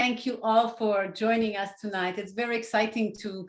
thank you all for joining us tonight. It's very exciting to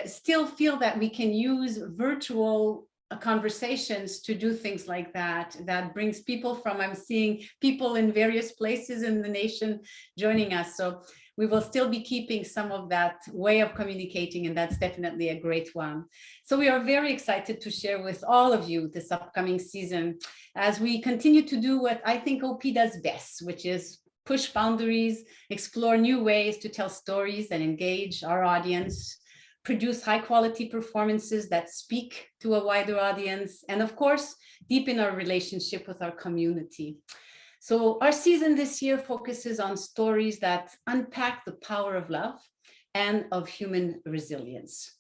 still feel that we can use virtual conversations to do things like that. That brings people from, I'm seeing people in various places in the nation joining us. So we will still be keeping some of that way of communicating, and that's definitely a great one. So we are very excited to share with all of you this upcoming season as we continue to do what I think OP does best, which is push boundaries, explore new ways to tell stories and engage our audience, produce high quality performances that speak to a wider audience, and of course, deepen our relationship with our community. So our season this year focuses on stories that unpack the power of love and of human resilience.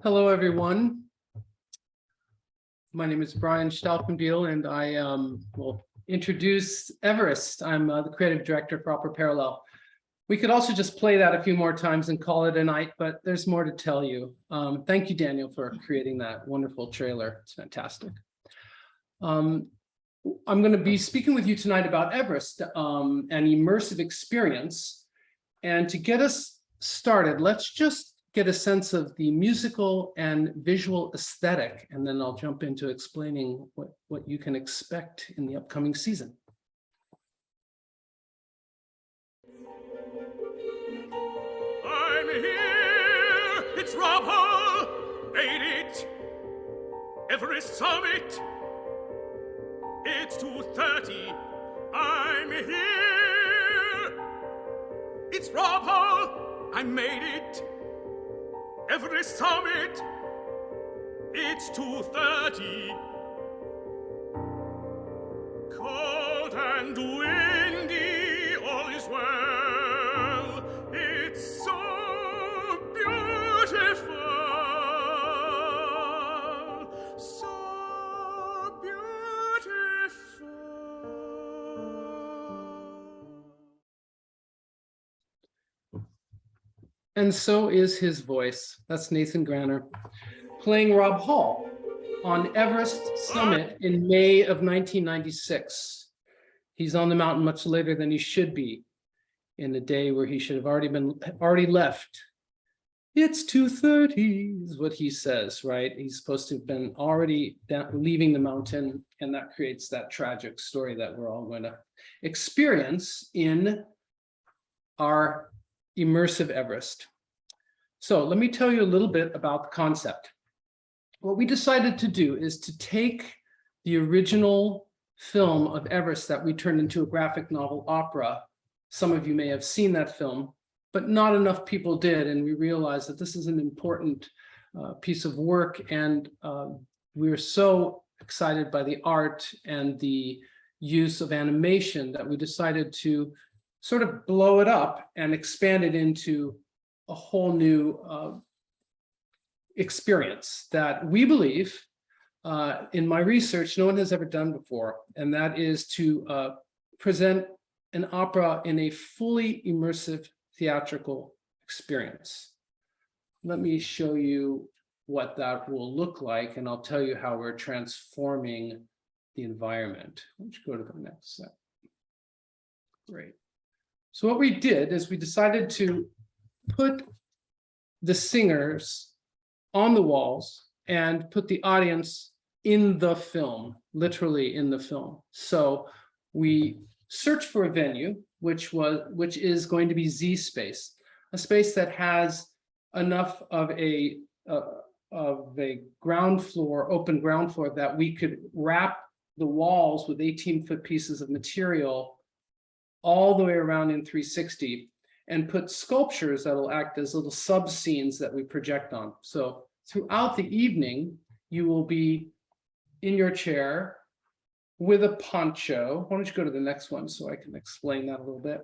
Hello, everyone. My name is Brian Stalkenbiel, and I will introduce Everest. I'm the creative director for Parallèle. We could also just play that a few more times and call it a night, but there's more to tell you. Thank you, Daniel, for creating that wonderful trailer. It's fantastic. I'm going to be speaking with you tonight about Everest, an immersive experience. And to get us started, let's just get a sense of the musical and visual aesthetic, and then I'll jump into explaining what you can expect in the upcoming season. I'm here, it's Rob Hall, made it, Everest Summit, it's 2:30, I'm here, it's Rob Hall, I made it, Everest Summit, it's 2:30. Cold and windy, all is well. It's so beautiful, so beautiful. And so is his voice. That's Nathan Granner playing Rob Hall on Everest Summit in May of 1996. He's on the mountain much later than he should be, in a day where he should have already left. It's 2:30 is what he says, right? He's supposed to have been already leaving the mountain, and that creates that tragic story that we're all going to experience in our immersive Everest. So let me tell you a little bit about the concept. What we decided to do is to take the original film of Everest that we turned into a graphic novel opera. Some of you may have seen that film, but not enough people did. And we realized that this is an important piece of work. And we were so excited by the art and the use of animation that we decided to sort of blow it up and expand it into a whole new experience that we believe, in my research, no one has ever done before, and that is to present an opera in a fully immersive theatrical experience. Let me show you what that will look like, and I'll tell you how we're transforming the environment. Let's go to the next set. Great. So what we did is we decided to put the singers on the walls and put the audience in the film, literally in the film. So we searched for a venue, which is going to be Z Space, a space that has enough of a a ground floor, open ground floor, that we could wrap the walls with 18-foot pieces of material all the way around in 360 and put sculptures that'll act as little sub scenes that we project on. So throughout the evening, you will be in your chair with a poncho. Why don't you go to the next one so I can explain that a little bit.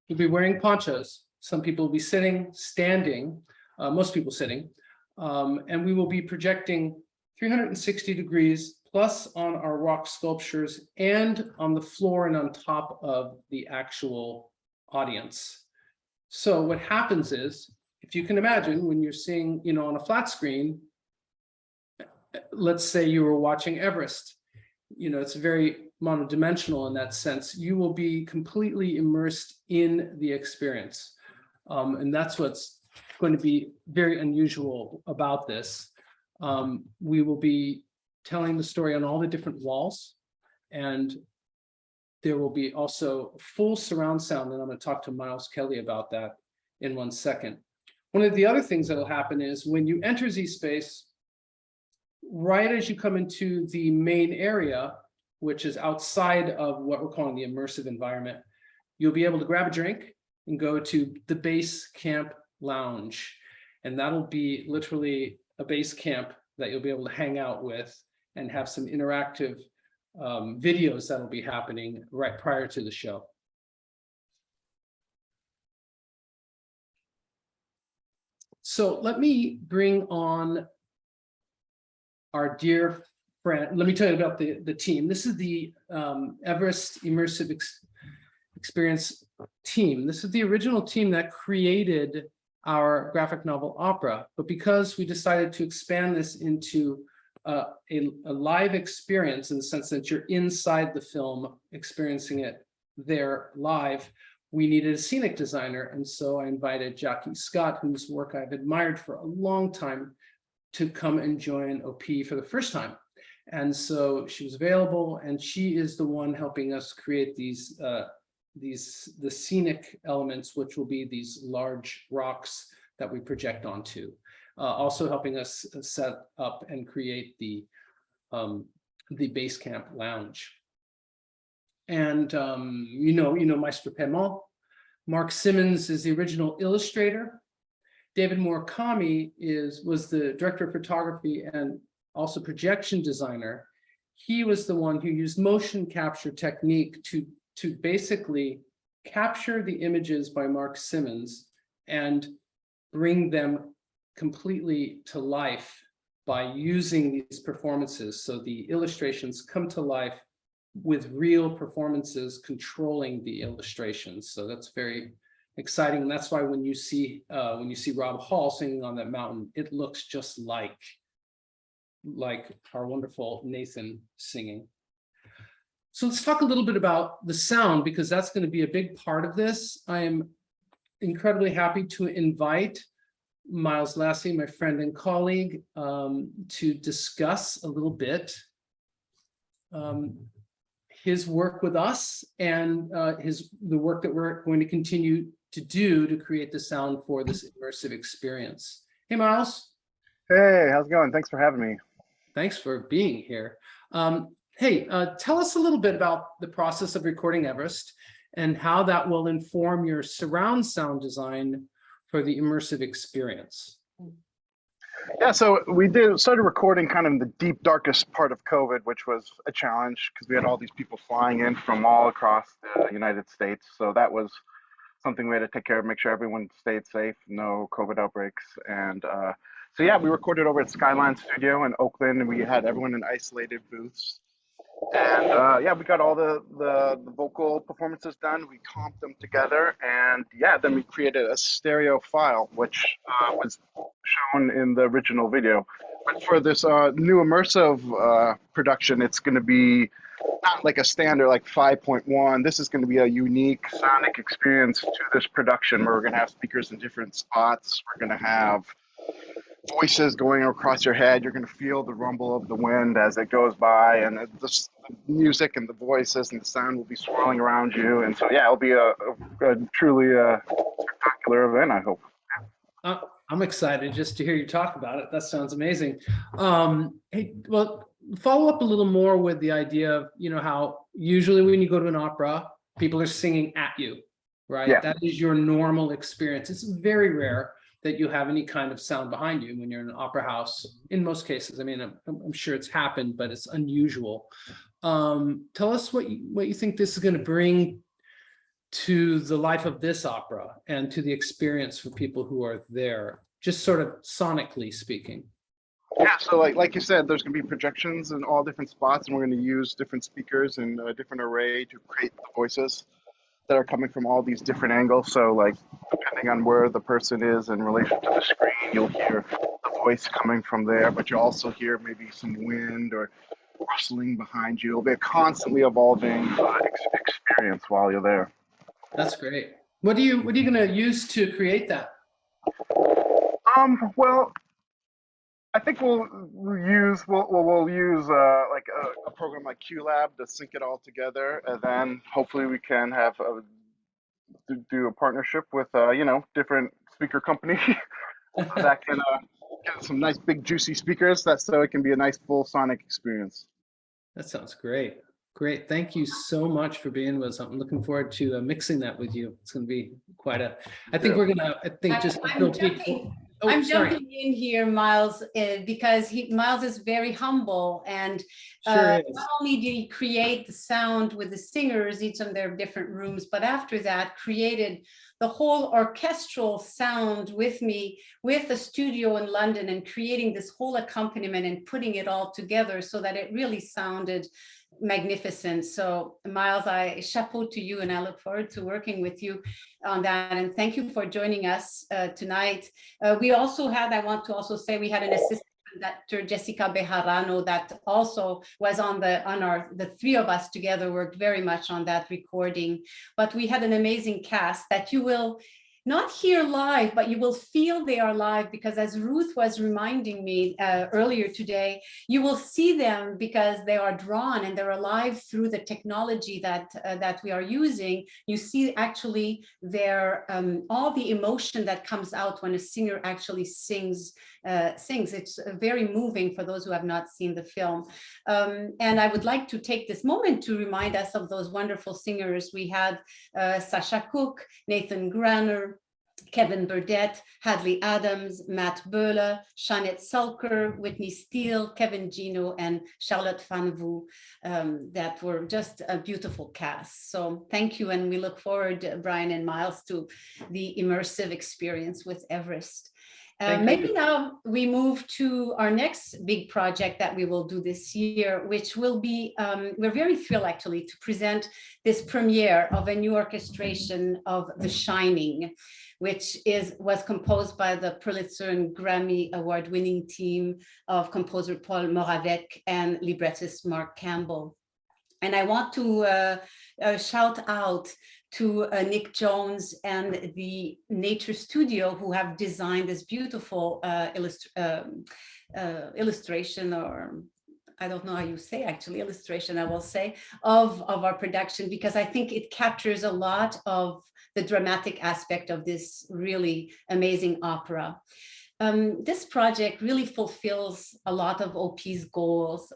You'll be wearing ponchos. Some people will be sitting, standing, most people sitting, and we will be projecting 360 degrees plus on our rock sculptures and on the floor and on top of the actual audience. So what happens is, if you can imagine, when you're seeing, on a flat screen, let's say you were watching Everest, it's very monodimensional in that sense. You will be completely immersed in the experience. And that's what's going to be very unusual about this. We will be telling the story on all the different walls, and there will be also full surround sound, and I'm going to talk to Miles Kelly about that in 1 second. One of the other things that will happen is when you enter Z-Space, right as you come into the main area, which is outside of what we're calling the immersive environment, you'll be able to grab a drink and go to the base camp lounge. And that'll be literally a base camp that you'll be able to hang out with and have some interactive videos that'll be happening right prior to the show. So let me bring on our dear friend. Let me tell you about the team. This is the Everest Immersive Experience team. This is the original team that created our graphic novel opera, but because we decided to expand this into a live experience, in the sense that you're inside the film experiencing it there live, we needed a scenic designer. And so I invited Jackie Scott, whose work I've admired for a long time, to come and join OP for the first time. And so she was available, and she is the one helping us create the scenic elements, which will be these large rocks that we project onto. Also helping us set up and create the base camp lounge. And Maestro Pemon. Mark Simmons is the original illustrator. David Murakami was the director of photography and also projection designer. He was the one who used motion capture technique to basically capture the images by Mark Simmons and bring them completely to life by using these performances. So the illustrations come to life with real performances controlling the illustrations. So that's very exciting. And that's why when you see Rob Hall singing on that mountain, it looks just like our wonderful Nathan singing. So let's talk a little bit about the sound, because that's going to be a big part of this. I am incredibly happy to invite Miles Lassie, my friend and colleague, to discuss a little bit his work with us and the work that we're going to continue to do to create the sound for this immersive experience. Hey, Miles. Hey, how's it going? Thanks for having me. Thanks for being here. Hey, tell us a little bit about the process of recording Everest and how that will inform your surround sound design for the immersive experience. Yeah, so we started recording kind of in the deep, darkest part of COVID, which was a challenge because we had all these people flying in from all across the United States. So that was something we had to take care of, make sure everyone stayed safe, no COVID outbreaks. And so yeah, we recorded over at Skyline Studio in Oakland, and we had everyone in isolated booths. And yeah, we got all the vocal performances done. We comped them together, and yeah, then we created a stereo file, which was shown in the original video. But for this new immersive production, it's going to be not like a standard like 5.1. This is going to be a unique sonic experience to this production, where we're going to have speakers in different spots. We're going to have voices going across your head. You're going to feel the rumble of the wind as it goes by, and the music and the voices and the sound will be swirling around you. And so, yeah, it'll be a truly spectacular event, I hope. I'm excited just to hear you talk about it. That sounds amazing. Hey, well, follow up a little more with the idea of, how usually when you go to an opera, people are singing at you, right? Yeah. That is your normal experience. It's very rare that you have any kind of sound behind you when you're in an opera house. In most cases, I mean, I'm sure it's happened, but it's unusual. Tell us what you think this is going to bring to the life of this opera and to the experience for people who are there, just sort of sonically speaking. Yeah, so like you said, there's going to be projections in all different spots, and we're going to use different speakers and a different array to create the voices that are coming from all these different angles. So like depending on where the person is in relation to the screen, you'll hear the voice coming from there, but you'll also hear maybe some wind or rustling behind you. It'll be a constantly evolving experience while you're there. That's great. What are you going to use to create that? Well, I think we'll use like a program like QLab to sync it all together, and then hopefully we can have do a partnership with different speaker company that can get some nice big juicy speakers so it can be a nice full sonic experience. That sounds great. Great. Thank you so much for being with us. I'm looking forward to mixing that with you. It's going to be quite I think I'm jumping in here, Miles, because Miles is very humble, and not only did he create the sound with the singers, each of their different rooms, but after that created the whole orchestral sound with me, with a studio in London, and creating this whole accompaniment and putting it all together so that it really sounded magnificent. So Miles, I chapeau to you, and I look forward to working with you on that. And thank you for joining us tonight. We also had, I want to also say, we had an assistant conductor, Jessica Bejarano, that also was the three of us together worked very much on that recording. But we had an amazing cast that you will not hear live, but you will feel they are live, because as Ruth was reminding me earlier today, you will see them because they are drawn and they're alive through the technology that we are using. You see actually their all the emotion that comes out when a singer actually sings. It's very moving for those who have not seen the film. And I would like to take this moment to remind us of those wonderful singers. We had Sasha Cook, Nathan Granner, Kevin Burdett, Hadley Adams, Matt Böhler, Shanette Sulker, Whitney Steele, Kevin Gino, and Charlotte Van Voo, that were just a beautiful cast. So thank you, and we look forward, Brian and Miles, to the immersive experience with Everest. Maybe now we move to our next big project that we will do this year, which will be, we're very thrilled actually to present this premiere of a new orchestration of The Shining, which was composed by the Pulitzer and Grammy Award-winning team of composer Paul Moravec and librettist Mark Campbell. And I want to shout out to Nick Jones and the Nature Studio, who have designed this beautiful illustration, or I don't know how you say actually, illustration, I will say, of our production, because I think it captures a lot of the dramatic aspect of this really amazing opera. This project really fulfills a lot of OP's goals.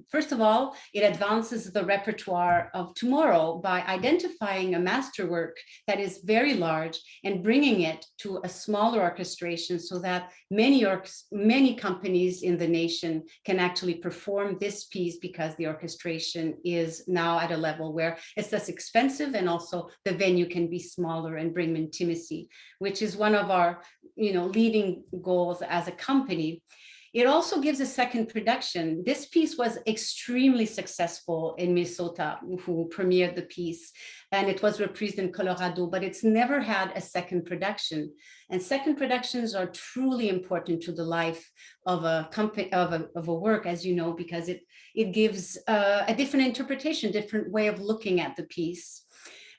First of all, it advances the repertoire of tomorrow by identifying a masterwork that is very large and bringing it to a smaller orchestration so that many companies in the nation can actually perform this piece, because the orchestration is now at a level where it's less expensive, and also the venue can be smaller and bring intimacy, which is one of our leading goals as a company. It also gives a second production. This piece was extremely successful in Minnesota, who premiered the piece, and it was reprised in Colorado, but it's never had a second production. And second productions are truly important to the life of a company, of a work, as you know, because it gives a different interpretation, different way of looking at the piece.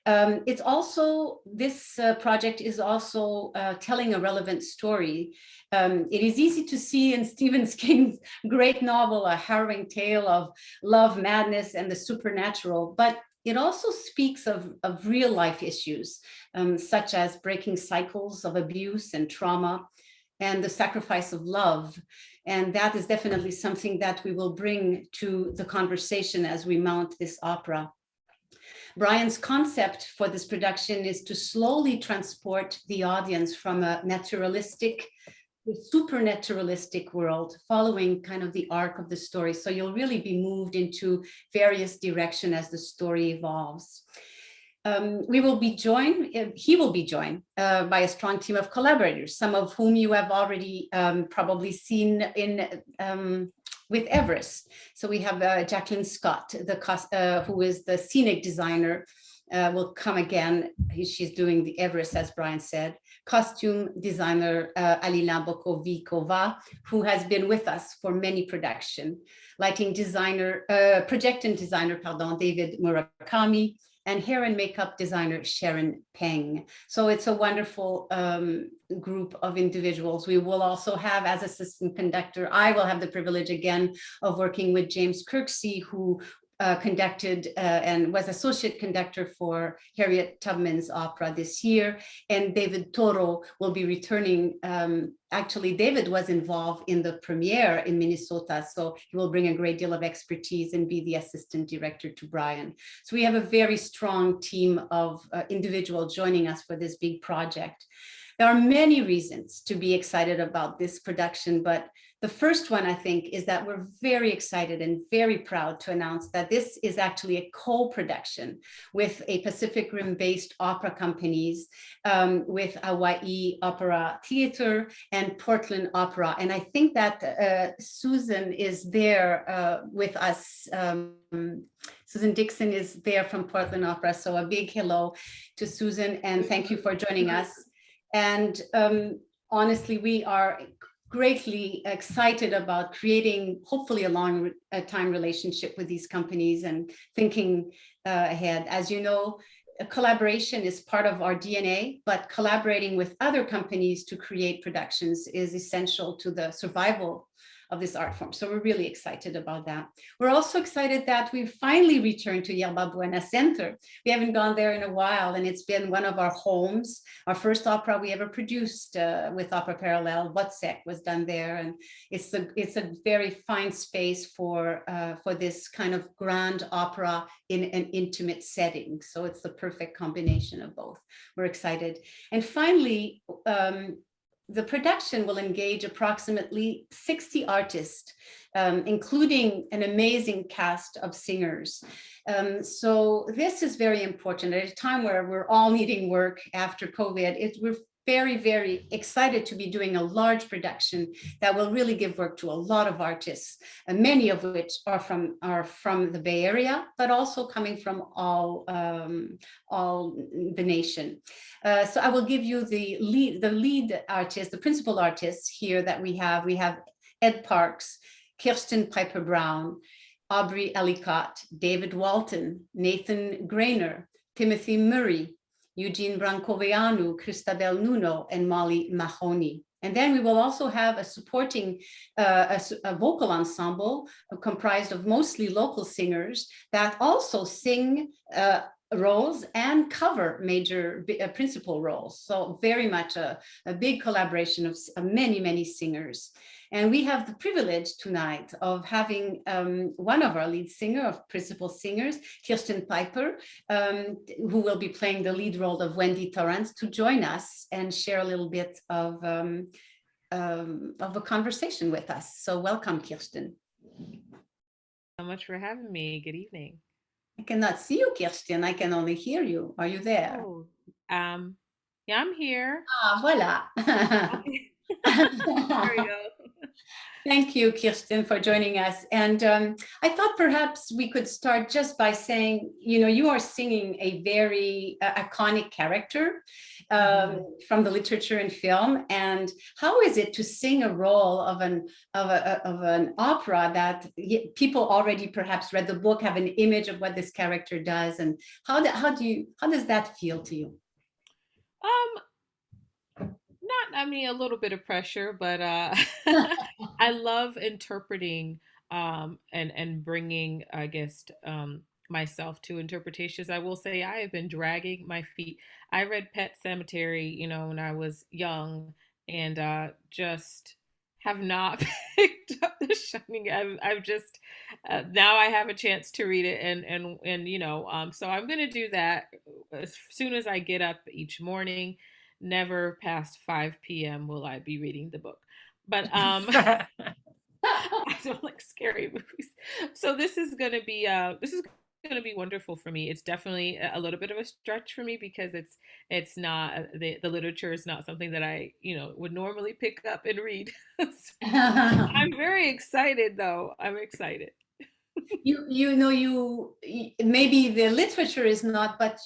It's also, this project is also telling a relevant story. It is easy to see in Stephen King's great novel, a harrowing tale of love, madness, and the supernatural, but it also speaks of real life issues, such as breaking cycles of abuse and trauma. and the sacrifice of love. And that is definitely something that we will bring to the conversation as we mount this opera. Brian's concept for this production is to slowly transport the audience from a naturalistic, supernaturalistic world, following kind of the arc of the story. So you'll really be moved into various directions as the story evolves. He will be joined by a strong team of collaborators, some of whom you have already probably seen in with Everest. So we have Jacqueline Scott, who is the scenic designer, will come again. She's doing the Everest, as Brian said. Costume designer Alina Bokovikova, who has been with us for many production. Lighting designer, projection designer, David Murakami, and hair and makeup designer Sharon Peng. So it's a wonderful group of individuals. We will also have, as assistant conductor, I will have the privilege again of working with James Kirksey, who conducted and was associate conductor for Harriet Tubman's opera this year. And David Toro will be returning. Actually, David was involved in the premiere in Minnesota, so he will bring a great deal of expertise and be the assistant director to Brian. So we have a very strong team of individuals joining us for this big project. There are many reasons to be excited about this production, but the first one, I think, is that we're very excited and very proud to announce that this is actually a co-production with a Pacific Rim-based opera companies, with Hawaii Opera Theater and Portland Opera. And I think that Susan is there with us. Susan Dixon is there from Portland Opera. So a big hello to Susan, and thank you for joining us. And honestly, we are greatly excited about creating, hopefully, a long time relationship with these companies and thinking ahead. As you know, collaboration is part of our DNA, but collaborating with other companies to create productions is essential to the survival of this art form. So we're really excited about that. We're also excited that we've finally returned to Yerba Buena Center. We haven't gone there in a while, and it's been one of our homes. Our first opera we ever produced with Opera Parallèle, Whatsek, was done there. And it's a very fine space for this kind of grand opera in an intimate setting. So it's the perfect combination of both. We're excited. And finally, the production will engage approximately 60 artists, including an amazing cast of singers. So this is very important at a time where we're all needing work after COVID. We're very, very excited to be doing a large production that will really give work to a lot of artists, and many of which are from the Bay Area, but also coming from all the nation. So I will give you the lead artist, the principal artists here that we have. We have Ed Parks, Kirsten Piper Brown, Aubrey Ellicott, David Walton, Nathan Grainer, Timothy Murray, Eugene Brancoveanu, Cristabel Nuno, and Molly Mahoney. And then we will also have a supporting a vocal ensemble comprised of mostly local singers that also sing roles and cover major principal roles. So very much a big collaboration of many, many singers. And we have the privilege tonight of having one of our lead principal singers, Kirsten Piper, who will be playing the lead role of Wendy Torrance, to join us and share a little bit of a conversation with us. So welcome, Kirsten. So much for having me. Good evening. I cannot see you, Kirsten. I can only hear you. Are you there? Oh, yeah, I'm here. Ah, voilà. Okay. There we go. Thank you, Kirsten, for joining us. And I thought perhaps we could start just by saying, you are singing a very iconic character from the literature and film. And how is it to sing a role of an opera that people already perhaps read the book, have an image of what this character does? And how does that feel to you? A little bit of pressure, but I love interpreting and bringing, I guess, myself to interpretations. I will say I have been dragging my feet. I read Pet Cemetery, when I was young, and just have not picked up The Shining. I've just now I have a chance to read it, and so I'm gonna do that as soon as I get up each morning. Never past 5 p.m. will I be reading the book, but I don't like scary movies. So this is gonna be wonderful for me. It's definitely a little bit of a stretch for me because it's not the literature is not something that I would normally pick up and read. So I'm very excited though. I'm excited. Maybe the literature is not, but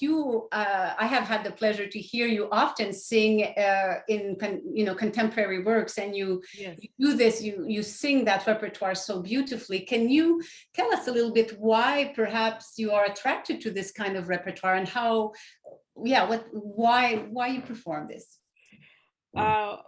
I have had the pleasure to hear you often sing in contemporary works, and Yes. you do this, you sing that repertoire so beautifully. Can you tell us a little bit why perhaps you are attracted to this kind of repertoire, and how, why you perform this? Uh,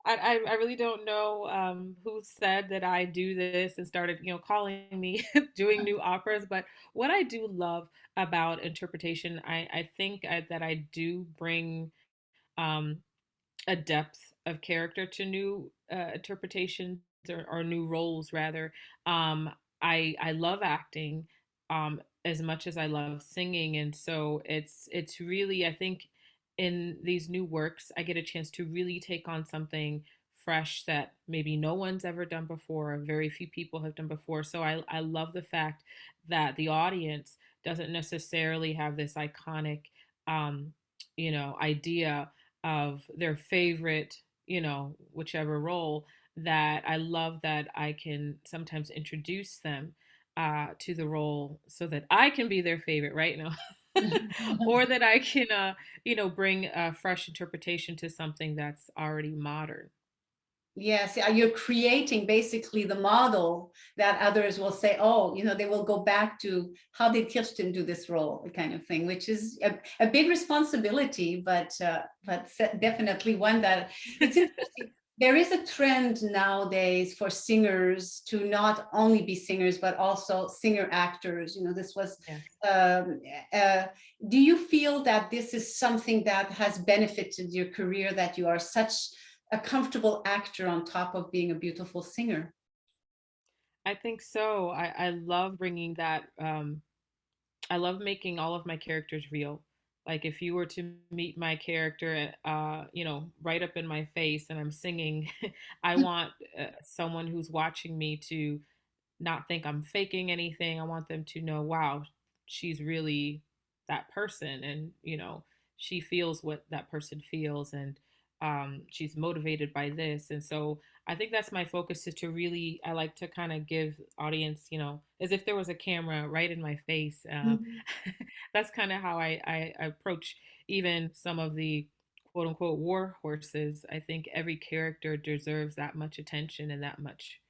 I really don't know who said that I do this and started, calling me doing new operas. But what I do love about interpretation, I think that I do bring um, a depth of character to new interpretations or new roles rather. I love acting as much as I love singing, and so it's really, I think, in these new works I get a chance to really take on something fresh that maybe no one's ever done before, or very few people have done before. So I love the fact that the audience doesn't necessarily have this iconic idea of their favorite, whichever role. That I love that I can sometimes introduce them to the role so that I can be their favorite, right now. Or that I can, bring a fresh interpretation to something that's already modern. Yes, you're creating basically the model that others will say, oh, they will go back to how did Kirsten do this role, kind of thing, which is a big responsibility, but definitely one that it's interesting. There is a trend nowadays for singers to not only be singers, but also singer actors. This was, Yes. do you feel that this is something that has benefited your career, that you are such a comfortable actor on top of being a beautiful singer? I think so. I love bringing that. I love making all of my characters real. Like if you were to meet my character, right up in my face and I'm singing, I want someone who's watching me to not think I'm faking anything. I want them to know, wow, she's really that person. And, she feels what that person feels. And she's motivated by this. And so I think that's my focus, is to really, I like to kind of give audience, as if there was a camera right in my face. Mhm. That's kind of how I approach even some of the quote unquote war horses. I think every character deserves that much attention and that much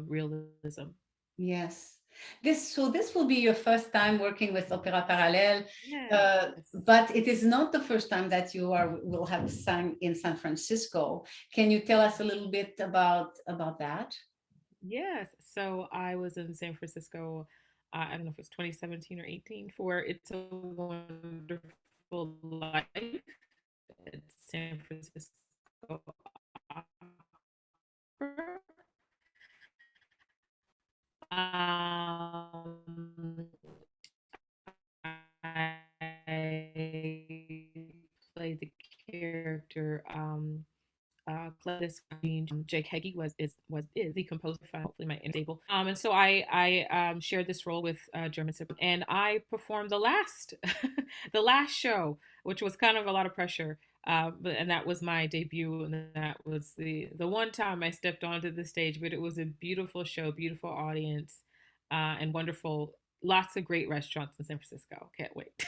realism. Yes. This will be your first time working with Opéra Parallèle, Yes. but it is not the first time that you will have sung in San Francisco. Can you tell us a little bit about that? Yes. So I was in San Francisco, I don't know if it's 2017 or 18, for It's a Wonderful Life at San Francisco Opera. Um, I played the character Gladys Queen. Jake Heggie is the composer. Hopefully, my stable. And so I shared this role with German Cypriot, and I performed the last the last show, which was kind of a lot of pressure. And that was my debut, and that was the one time I stepped onto the stage. But it was a beautiful show, beautiful audience, and wonderful. Lots of great restaurants in San Francisco. Can't wait.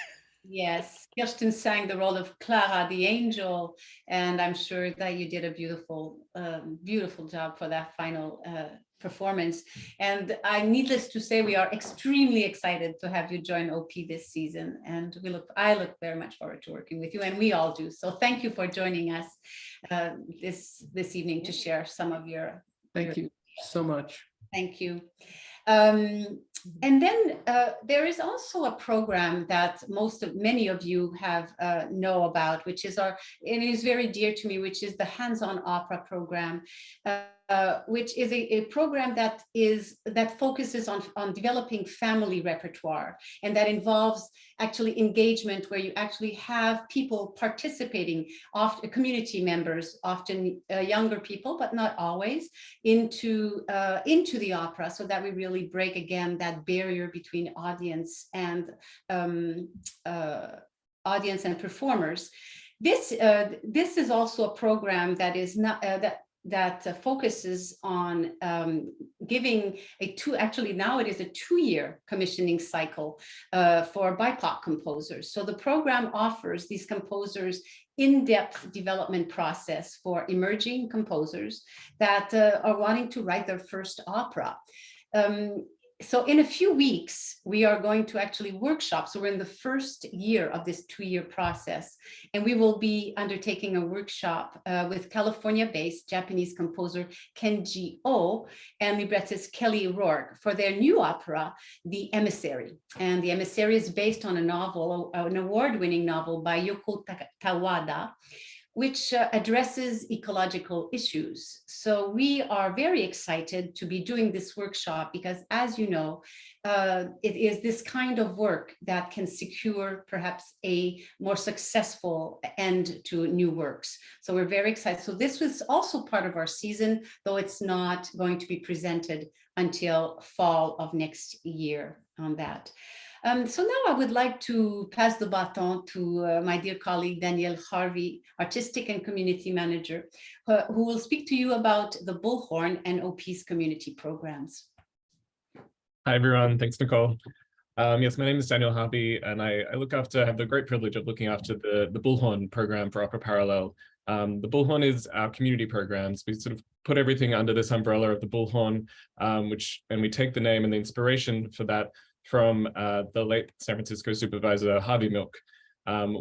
Yes, Kirsten sang the role of Clara the angel, and I'm sure that you did a beautiful job for that final performance. And needless to say, we are extremely excited to have you join OP this season, and I look very much forward to working with you, and we all do. So thank you for joining us this evening to share some of your. Thank you so much. Thank you. And then there is also a program that many of you have know about, which is and it is very dear to me, which is the hands-on opera program, which is a program that focuses on developing family repertoire, and that involves actually engagement, where you actually have people participating, often community members, often younger people, but not always, into the opera, so that we really break again that barrier between audience and performers. This is also a program that is not that focuses on giving now it is a 2-year commissioning cycle for BIPOC composers. So the program offers these composers in-depth development process for emerging composers that are wanting to write their first opera. So in a few weeks, we are going to actually workshop. So we're in the first year of this 2-year process, and we will be undertaking a workshop with California-based Japanese composer Kenji Oh and librettist Kelly Rourke for their new opera, The Emissary. And The Emissary is based on a novel, an award-winning novel by Yoko Tawada, which addresses ecological issues. So we are very excited to be doing this workshop because, as you know, it is this kind of work that can secure perhaps a more successful end to new works. So we're very excited. So this was also part of our season, though it's not going to be presented until fall of next year on that. So now I would like to pass the baton to my dear colleague, Danielle Harvey, Artistic and Community Manager, who will speak to you about the Bullhorn and OP's community programs. Hi, everyone. Thanks, Nicole. Yes, my name is Daniel Harvey, and I have the great privilege of looking after the Bullhorn program for Opera Parallel. The Bullhorn is our community programs. We sort of put everything under this umbrella of the Bullhorn, and we take the name and the inspiration for that from the late San Francisco supervisor, Harvey Milk.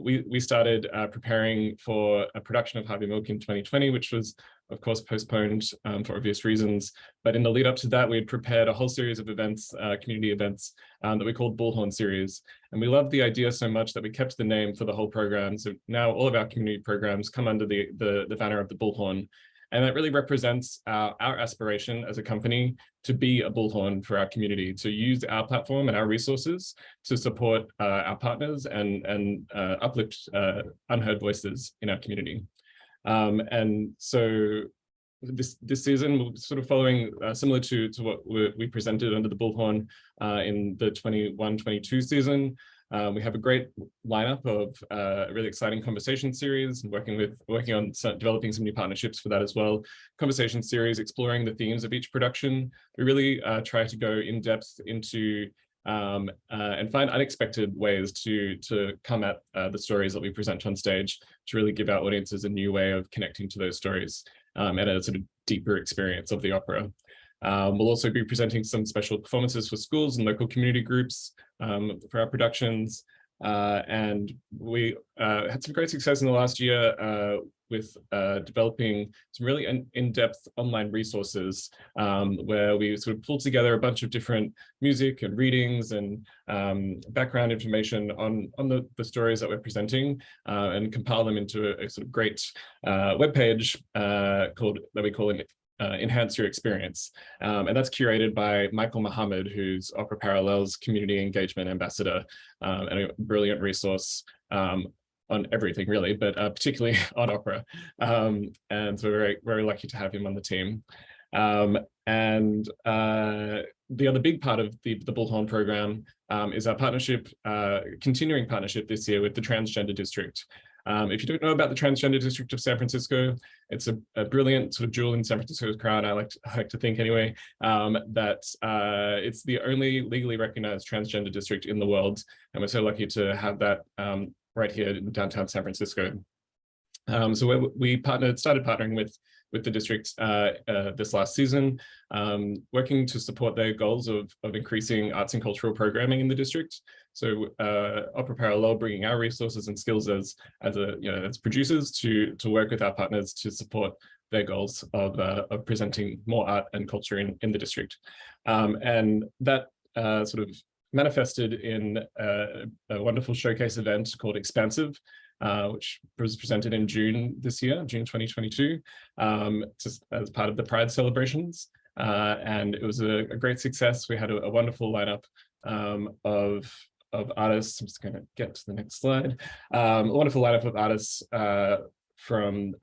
We started preparing for a production of Harvey Milk in 2020, which was, of course, postponed for obvious reasons. But in the lead up to that, we had prepared a whole series of events, community events, that we called Bullhorn series. And we loved the idea so much that we kept the name for the whole program. So now all of our community programs come under the banner of the Bullhorn. And that really represents our aspiration as a company to be a bullhorn for our community, to use our platform and our resources to support our partners and uplift unheard voices in our community. And so this season, we're sort of following similar to what we presented under the Bullhorn in the 21-22 season. We have a great lineup of a really exciting conversation series, and working on developing some new partnerships for that as well. Conversation series exploring the themes of each production. We really try to go in depth into and find unexpected ways to come at the stories that we present on stage, to really give our audiences a new way of connecting to those stories and a sort of deeper experience of the opera. We'll also be presenting some special performances for schools and local community groups for our productions. And we had some great success in the last year with developing some really in-depth online resources where we sort of pulled together a bunch of different music and readings and background information on the stories that we're presenting and compile them into a sort of great webpage that we call Enhance Your Experience. And that's curated by Michael Muhammad, who's Opera Parallel's Community Engagement Ambassador, and a brilliant resource on everything really, but particularly on opera. And so we're very, very lucky to have him on the team. And the other big part of the Bullhorn program is our partnership, continuing partnership this year with the Transgender District. If you don't know about the Transgender District of San Francisco, it's a brilliant sort of jewel in San Francisco's crown, I like to think anyway, that it's the only legally recognized transgender district in the world. And we're so lucky to have that right here in downtown San Francisco. So we started partnering with the district this last season, working to support their goals of increasing arts and cultural programming in the district. So Opera Parallel bringing our resources and skills as producers to work with our partners to support their goals of presenting more art and culture in the district. And that sort of manifested in a wonderful showcase event called Expansive, which was presented in June this year, June 2022, just as part of the Pride celebrations. And it was a great success. We had a wonderful lineup of artists. I'm just going to get to the next slide. A wonderful lineup of artists from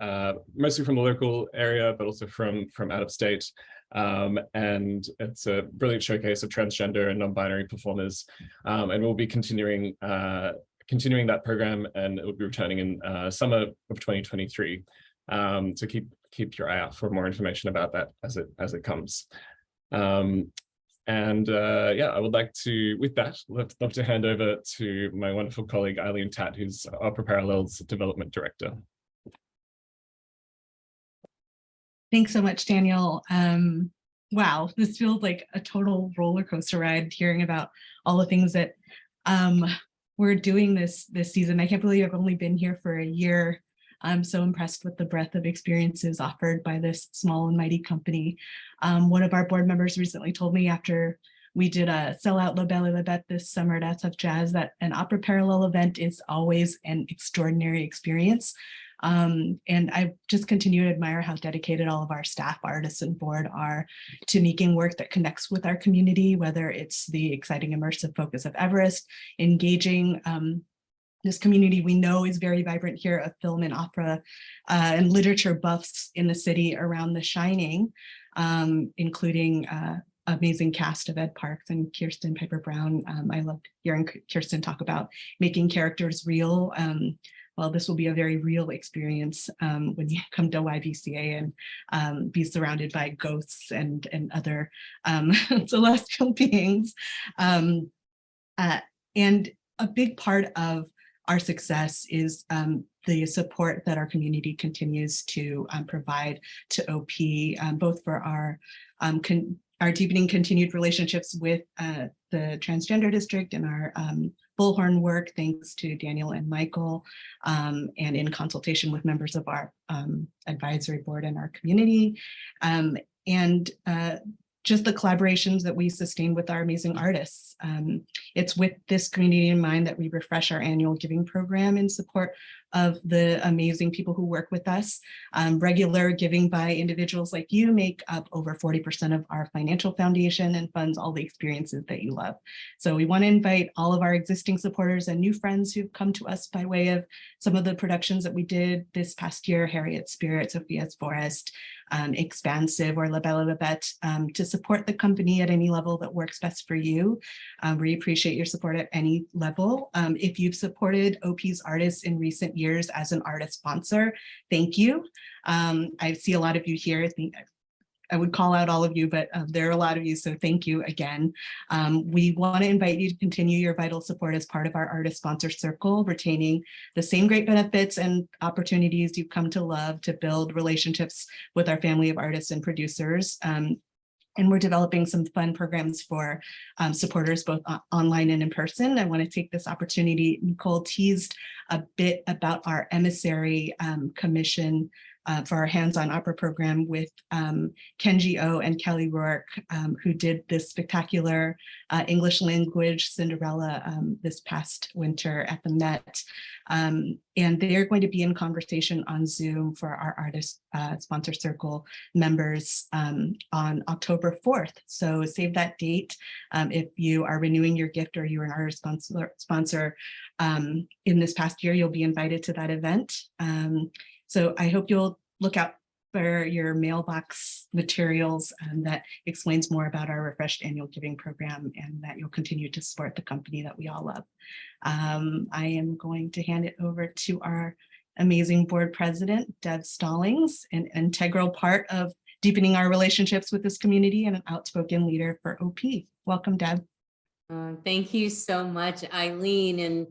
mostly from the local area, but also from out of state. And it's a brilliant showcase of transgender and non-binary performers. And we'll be continuing that program, and it will be returning in summer of 2023. So keep your eye out for more information about that as it comes. Yeah, I would like to, with that, love to hand over to my wonderful colleague Eileen Tatt, who's Opera Parallel's Development Director. Thanks so much, Daniel. Wow, this feels like a total roller coaster ride, hearing about all the things that we're doing this season. I can't believe I've only been here for a year. I'm so impressed with the breadth of experiences offered by this small and mighty company. One of our board members recently told me, after we did a sellout La Belle et la Bête this summer at SF Jazz, that an Opera Parallel event is always an extraordinary experience. And I just continue to admire how dedicated all of our staff, artists, and board are to making work that connects with our community, whether it's the exciting immersive focus of Everest, engaging this community we know is very vibrant here of film and opera and literature buffs in the city around The Shining, including amazing cast of Ed Parks and Kirsten Piper Brown. I loved hearing Kirsten talk about making characters real. Well, this will be a very real experience when you come to YVCA and be surrounded by ghosts and other celestial beings. And a big part of our success is the support that our community continues to provide to OP, both for our deepening continued relationships with the transgender district and our Bullhorn work, thanks to Daniel and Michael, and in consultation with members of our advisory board and our community, and just the collaborations that we sustain with our amazing artists. It's with this community in mind that we refresh our annual giving program in support of the amazing people who work with us. Regular giving by individuals like you make up over 40% of our financial foundation and funds all the experiences that you love. So we want to invite all of our existing supporters and new friends who've come to us by way of some of the productions that we did this past year: Harriet's Spirit, Sophia's Forest, Expansive, or La Belle et la Bête, to support the company at any level that works best for you. We appreciate your support at any level. If you've supported OP's artists in recent years as an artist sponsor, thank you. I see a lot of you here. I would call out all of you, but there are a lot of you, so thank you again. We want to invite you to continue your vital support as part of our artist sponsor circle, retaining the same great benefits and opportunities you've come to love to build relationships with our family of artists and producers. And we're developing some fun programs for supporters, both online and in person. I want to take this opportunity. Nicole teased a bit about our emissary commission for our hands-on opera program with Kenji O and Kelly Rourke, who did this spectacular English language Cinderella this past winter at the Met. And they're going to be in conversation on Zoom for our artist sponsor circle members on October 4th. So save that date if you are renewing your gift or you're an artist sponsor in this past year, you'll be invited to that event. So I hope you'll look out for your mailbox materials that explains more about our refreshed annual giving program, and that you'll continue to support the company that we all love. I am going to hand it over to our amazing board president, Deb Stallings, an integral part of deepening our relationships with this community and an outspoken leader for OP. Welcome, Deb. Thank you so much, Eileen. And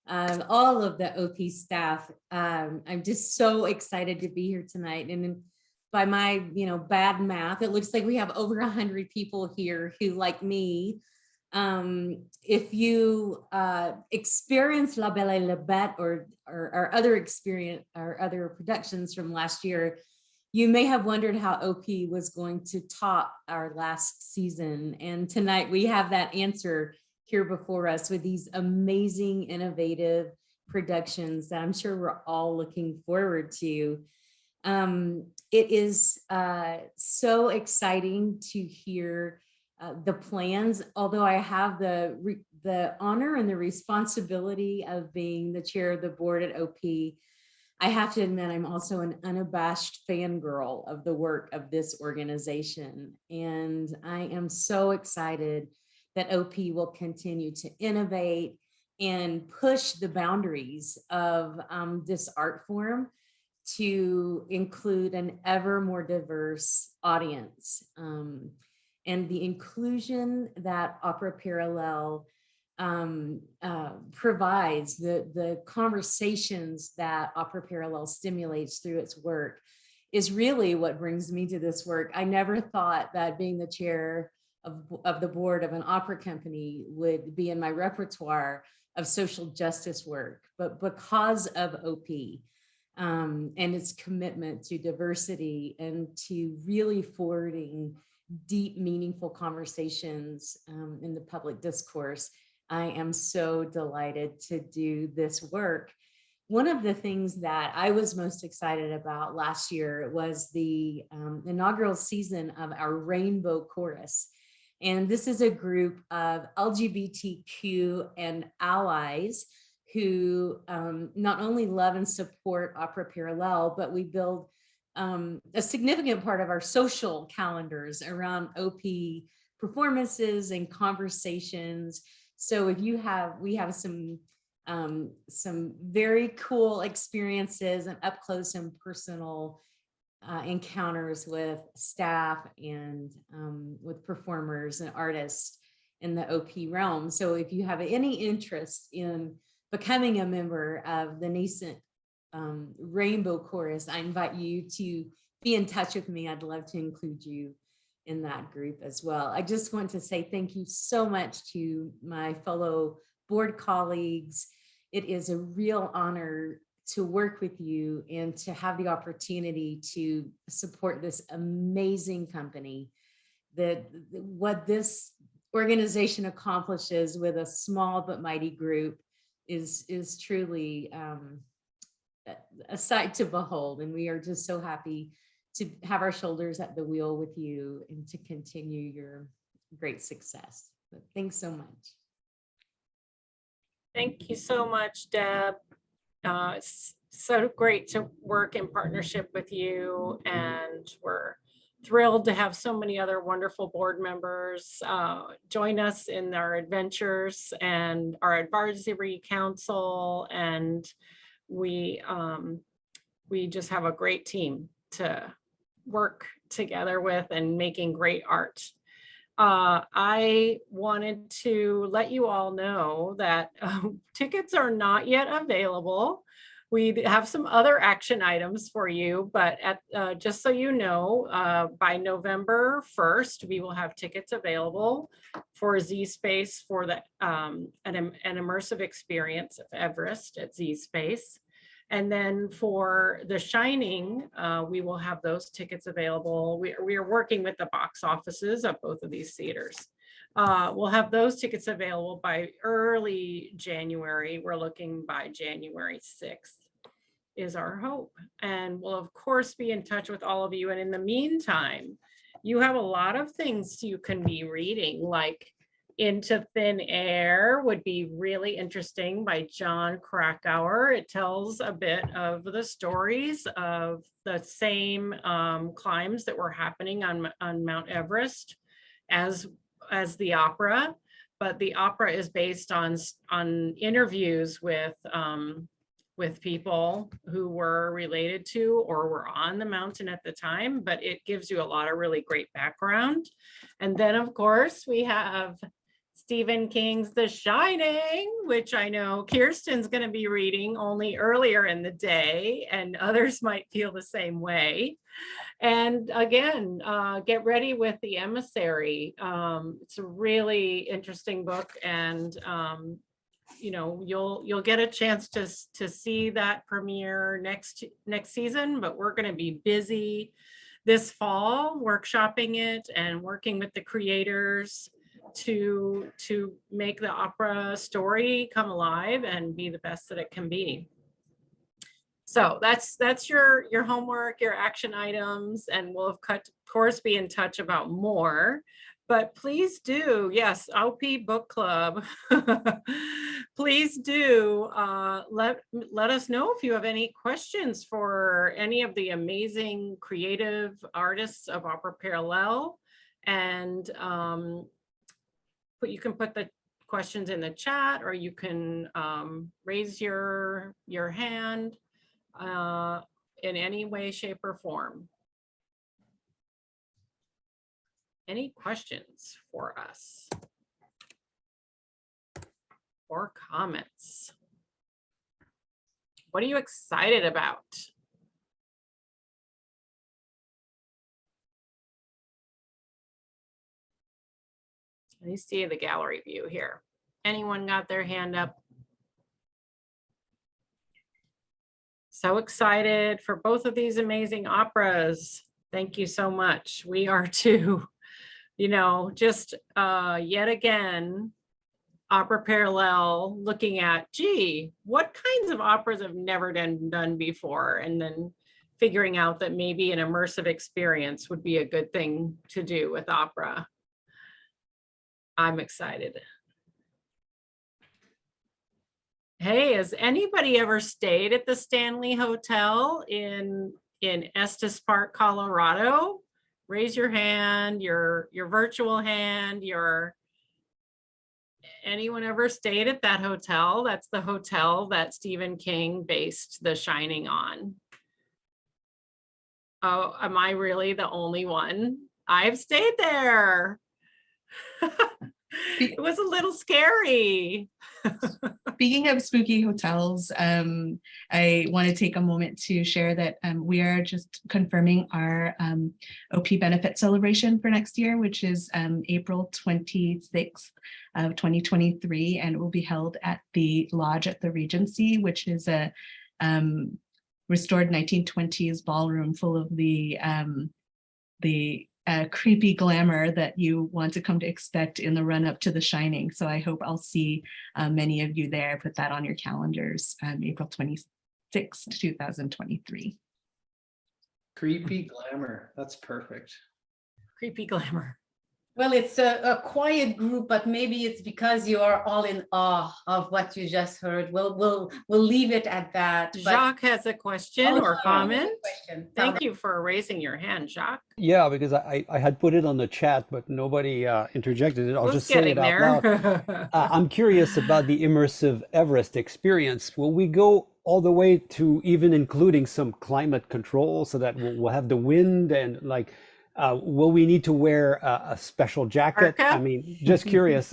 all of the OP staff. I'm just so excited to be here tonight. And by my, bad math, it looks like we have over 100 people here who, like me, if you experience La Belle et la Bête or other productions from last year, you may have wondered how OP was going to top our last season. And tonight we have that answer here before us with these amazing, innovative productions that I'm sure we're all looking forward to. It is so exciting to hear the plans, although I have the honor and the responsibility of being the chair of the board at OP. I have to admit, I'm also an unabashed fangirl of the work of this organization. And I am so excited that OP will continue to innovate and push the boundaries of this art form to include an ever more diverse audience. And the inclusion that Opera Parallel provides, the conversations that Opera Parallel stimulates through its work is really what brings me to this work. I never thought that being the chair of the board of an opera company would be in my repertoire of social justice work, but because of OP and its commitment to diversity and to really forwarding deep, meaningful conversations in the public discourse, I am so delighted to do this work. One of the things that I was most excited about last year was the inaugural season of our Rainbow Chorus. And this is a group of LGBTQ and allies who not only love and support Opera Parallel, but we build a significant part of our social calendars around OP performances and conversations. So if we have some very cool experiences and up close and personal encounters with staff and with performers and artists in the OP realm. So if you have any interest in becoming a member of the nascent Rainbow Chorus, I invite you to be in touch with me. I'd love to include you in that group as well. I just want to say thank you so much to my fellow board colleagues. It is a real honor to work with you and to have the opportunity to support this amazing company. What this organization accomplishes with a small but mighty group is truly a sight to behold. And we are just so happy to have our shoulders at the wheel with you and to continue your great success. So thanks so much. Thank you so much, Deb. It's so great to work in partnership with you, and we're thrilled to have so many other wonderful board members join us in our adventures and our advisory council, and we just have a great team to work together with and making great art. I wanted to let you all know that tickets are not yet available. We have some other action items for you, but just so you know, by November 1st, we will have tickets available for Z Space for an immersive experience of Everest at Z Space. And then for The Shining, we will have those tickets available. We are working with the box offices of both of these theaters. We'll have those tickets available by early January. We're looking by January 6th is our hope. And we'll of course be in touch with all of you. And in the meantime, you have a lot of things you can be reading, like Into Thin Air would be really interesting by John Krakauer. It tells a bit of the stories of the same climbs that were happening on Mount Everest as the opera, but the opera is based on interviews with people who were related to or were on the mountain at the time, but it gives you a lot of really great background. And then of course we have Stephen King's The Shining, which I know Kirsten's going to be reading only earlier in the day, and others might feel the same way. And again, get ready with The Emissary. It's a really interesting book, and you know, you'll get a chance to see that premiere next season, but we're going to be busy this fall workshopping it and working with the creators to make the opera story come alive and be the best that it can be. So that's your homework, your action items, and we'll of course be in touch about more. But please do, yes, OP Book Club. Please do let us know if you have any questions for any of the amazing creative artists of Opera Parallel. And you can put the questions in the chat, or you can raise your hand in any way, shape, or form. Any questions for us or comments? What are you excited about? Let me see the gallery view here. Anyone got their hand up? So excited for both of these amazing operas. Thank you so much. We are too. You know, just yet again, Opera Parallel looking at, gee, what kinds of operas have never been done before? And then figuring out that maybe an immersive experience would be a good thing to do with opera. I'm excited. Hey, has anybody ever stayed at the Stanley Hotel in Estes Park, Colorado? Raise your hand, your virtual hand, anyone ever stayed at that hotel? That's the hotel that Stephen King based The Shining on. Oh, am I really the only one? I've stayed there. It was a little scary. Speaking of spooky hotels, I want to take a moment to share that we are just confirming our OP benefit celebration for next year, which is April 26th of 2023, and it will be held at the Lodge at the Regency, which is a restored 1920s ballroom full of the creepy glamour that you want to come to expect in the run up to The Shining. So I hope I'll see many of you there. Put that on your calendars, April 26th, 2023. Creepy glamour. That's perfect. Creepy glamour. Well, it's a quiet group, but maybe it's because you are all in awe of what you just heard. We'll leave it at that. Jacques has a question or comment. Thank you for raising your hand, Jacques. Yeah, because I had put it on the chat, but nobody interjected it. I'll just say it out loud. I'm curious about the immersive Everest experience. Will we go all the way to even including some climate control so that we'll have the wind and like, will we need to wear a special jacket? I mean, just curious.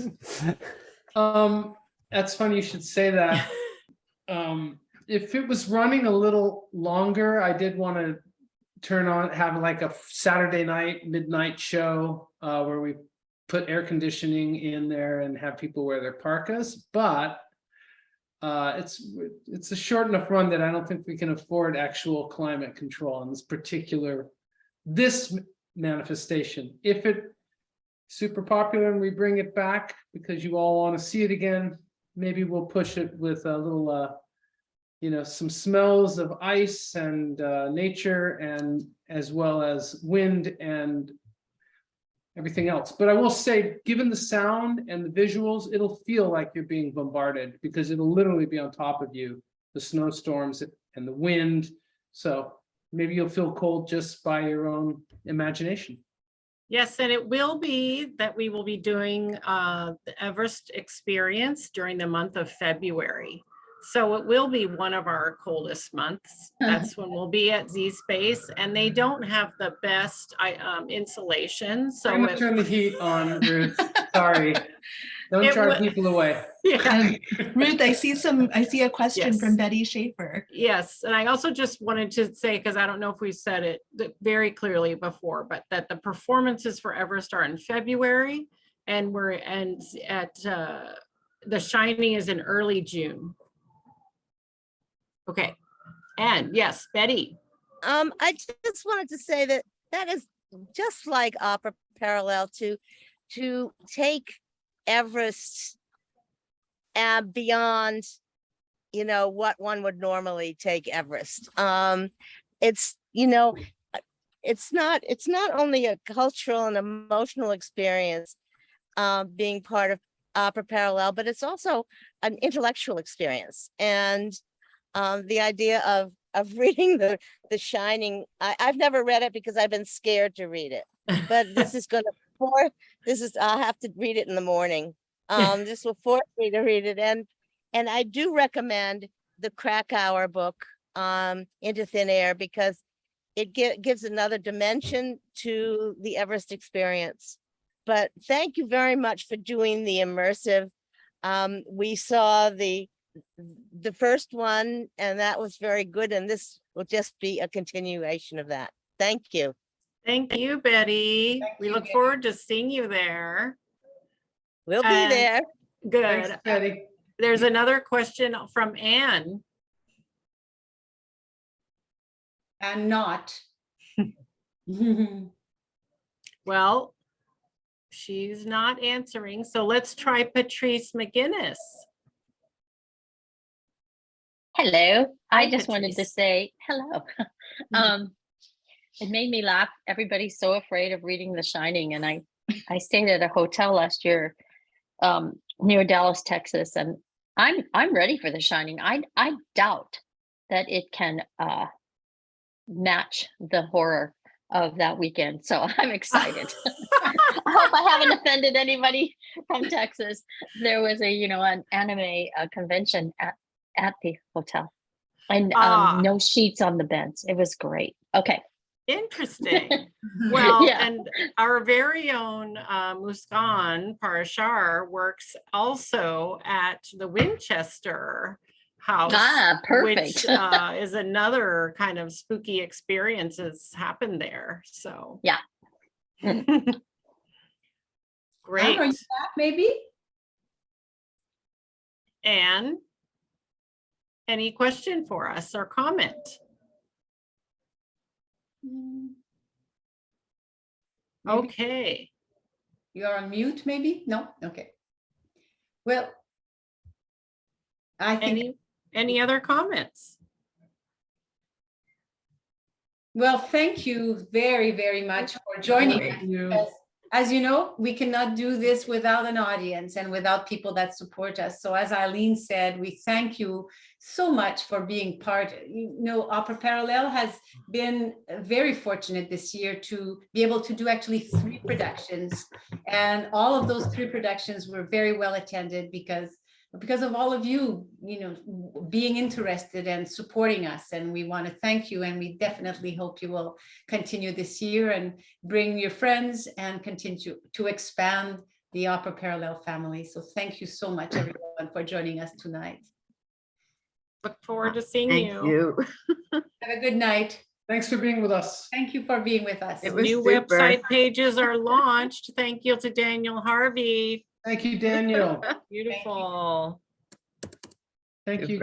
That's funny you should say that. If it was running a little longer, I did want to have like a Saturday night, midnight show where we put air conditioning in there and have people wear their parkas, but it's a short enough run that I don't think we can afford actual climate control on this manifestation. If it's super popular and we bring it back because you all want to see it again, maybe we'll push it with a little some smells of ice and nature, and as well as wind and everything else. But I will say, given the sound and the visuals, it'll feel like you're being bombarded because it'll literally be on top of you, the snowstorms and the wind. So maybe you'll feel cold just by your own imagination. Yes, and it will be that we will be doing the Everest experience during the month of February. So it will be one of our coldest months. That's when we'll be at Z Space, and they don't have the best insulation. So I'm gonna turn the heat on, Ruth. Sorry. Don't It charge wa- people away. Yeah. Ruth, I see a question from Yes. Betty Schaefer. Yes, and I also just wanted to say, because I don't know if we said it very clearly before, but that the performances for Everest are in February, and The Shining is in early June. Okay, and yes, Betty. I just wanted to say that is just like Opera Parallel to take Everest beyond, what one would normally take Everest. It's it's not only a cultural and emotional experience being part of Opera Parallel, but it's also an intellectual experience. And the idea of reading the Shining, I've never read it because I've been scared to read it, but I'll have to read it in the morning. This will force me to read it, and I do recommend the Krakauer book, Into Thin Air, because it gives another dimension to the Everest experience. But thank you very much for doing the immersive. We saw the first one, and that was very good, and this will just be a continuation of that. Thank you. Thank you, Betty. We look forward to seeing you there. We'll be And- there. Good. Thanks, Betty. There's another question from Anne. And not. Well, she's not answering, so let's try Patrice McGinnis. Hello. Hi, I just wanted to Patrice. say hello. It made me laugh. Everybody's so afraid of reading The Shining, and I stayed at a hotel last year near Dallas, Texas, and I'm ready for The Shining. I doubt that it can match the horror of that weekend, so I'm excited. I hope I haven't offended anybody from Texas. There was an anime convention at the hotel, and no sheets on the beds. It was great. Okay. Interesting. Well, Yeah. and our very own Muskan Parashar works also at the Winchester House. Perfect. Which is another kind of spooky experiences happen there. So Yeah. Great. Are you back, maybe? Anne, any question for us or comment? Maybe Okay. You're on mute, maybe? No? Okay. Well, I think, Any other comments? well, thank you very, very much for joining us. Thank you. Because, as you know, we cannot do this without an audience and without people that support us. So as Eileen said, we thank you so much for being part. Opera Parallel has been very fortunate this year to be able to do actually 3 productions. And all of those 3 productions were very well attended because of all of you, being interested and supporting us. And we want to thank you. And we definitely hope you will continue this year and bring your friends and continue to expand the Opera Parallel family. So thank you so much, everyone, for joining us tonight. Look forward to seeing you. Have a good night. Thanks for being with us. Thank you for being with us. New website pages are launched. Thank you to Daniel Harvey. Thank you, Daniel. Beautiful. Thank you.